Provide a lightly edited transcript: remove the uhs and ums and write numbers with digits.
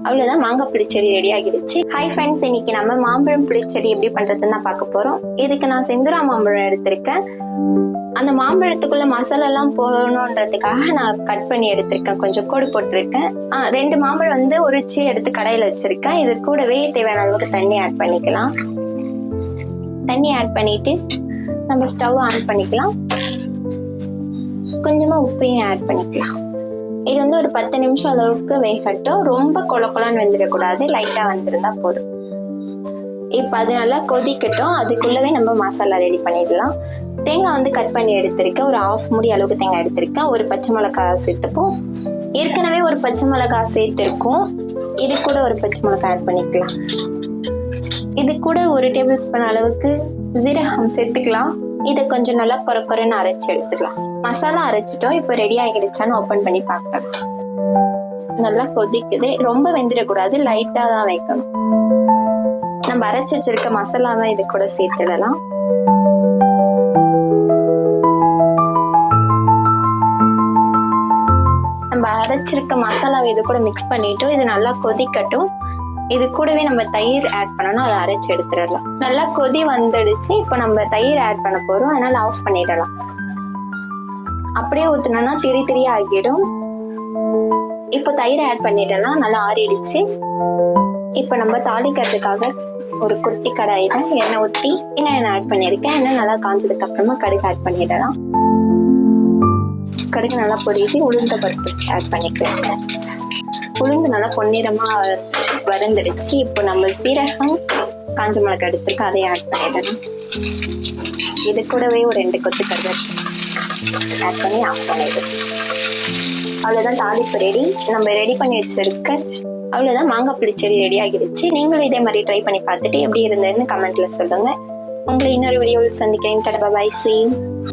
அவ்வளவுதான், மாங்காய் புளிச்செடி ரெடி ஆகிடுச்சு. ஹாய் ஃப்ரெண்ட்ஸ், இன்னைக்கு நம்ம மாம்பழம் புளிச்செடி எப்படி பண்றதுன்னு தான் பார்க்க போறோம். இதுக்கு நான் செந்துரா மாம்பழம் எடுத்திருக்கேன். அந்த மாம்பழத்துக்குள்ள மசாலா எல்லாம் போடணுன்றதுக்காக நான் கட் பண்ணி எடுத்திருக்கேன், கொஞ்சம் கோடு போட்டிருக்கேன். 2 மாம்பழம் வந்து உரிச்சு எடுத்து கடையில வச்சிருக்கேன். இது கூடவே தேவையான அளவுக்கு தண்ணி ஆட் பண்ணிக்கலாம். தண்ணி ஆட் பண்ணிட்டு நம்ம ஸ்டவ் ஆன் பண்ணிக்கலாம். கொஞ்சமா உப்பையும் ஆட் பண்ணிக்கலாம். இது வந்து ஒரு 10 நிமிஷம் அளவுக்கு வேகட்டும். ரொம்ப கொலன்னு வெந்துடக்கூடாது, லைட்டா வந்திருந்தா போதும். இப்ப அது நல்லா கொதிக்கட்டும். அதுக்குள்ளவே நம்ம மசாலா ரெடி பண்ணிடலாம். தேங்காய் வந்து கட் பண்ணி எடுத்திருக்கேன். ஒரு 1/2 மூடி அளவுக்கு தேங்காய் எடுத்திருக்கேன். ஒரு பச்சை மிளகாய் சேர்த்துப்போம். ஏற்கனவே ஒரு பச்சை மிளகாய் சேர்த்திருக்கோம். இது கூட ஒரு பச்சை மிளகாய் ஆட் பண்ணிக்கலாம். இது கூட 1 டேபிள் ஸ்பூன் அளவுக்கு ஜீரகம் சேர்த்துக்கலாம். இதை கொஞ்சம் நல்லா கொரன்னு அரைச்சு எடுத்துக்கலாம். மசாலா அரைச்சிட்டோம். இப்போ ரெடி ஆகிடுச்சான்னு ஓபன் பண்ணி பார்க்கலாம். நல்லா கொதிக்குது. ரொம்ப வெந்துடக்கூடாது, லைட்டா தான் வைக்கணும். நம்ம அரைச்சு வச்சிருக்க மசாலாவை இது கூட சேர்த்துடலாம். நம்ம அரைச்சிருக்க மசாலாவை இது கூட மிக்ஸ் பண்ணிட்டோம். இது நல்லா கொதிக்கட்டும். இது கூடவே நம்ம தயிர் ஆட் பண்ணணும். அதை அரைச்சு எடுத்துடலாம். நல்லா கொதி வந்துடுச்சு. இப்போ நம்ம தயிர் ஆட் பண்ண போறோம், அதனால ஆஃப் பண்ணிடலாம். அப்படியே ஊத்துனோம்னா திரி ஆகிடும். இப்போ தயிர் ஆட் பண்ணிடலாம். நல்லா ஆறிடுச்சு. இப்போ நம்ம தாளிக்கிறதுக்காக ஒரு குட்டி கடாயில எண்ணெய் ஊற்றி எண்ணெய் ஆட் பண்ணியிருக்கேன். எண்ணெய் நல்லா காஞ்சதுக்கு அப்புறமா கடுகு ஆட் பண்ணிடலாம். கடுகு நல்லா பொரியுது. உளுந்த பருப்பு ஆட் பண்ணிக்கலாம். உளுந்து நல்லா பொன்னிறமா வதந்துடுச்சு. இப்போ நம்ம சீரகம், காஞ்ச மிளகாய் எடுத்துருக்கோம், அதையும் ஆட் பண்ணிடலாம். இது கூடவே ஒரு 2 கொத்து கருவேப்பிலை ஆட் பண்ணி ஆஃப் பண்ணிடுறோம். அவ்வளோதான், தாளிப்பு ரெடி. நம்ம ரெடி பண்ணி வச்சிருக்க அவ்வளோதான், மாங்காய் புளிச்செடி ரெடி ஆகிடுச்சு. நீங்களும் இதே மாதிரி ட்ரை பண்ணி பார்த்துட்டு எப்படி இருந்ததுன்னு கமெண்ட்ல சொல்லுங்க. உங்களை இன்னொரு வீடியோவில் சந்திக்கிறேன். Tata, bye, see you.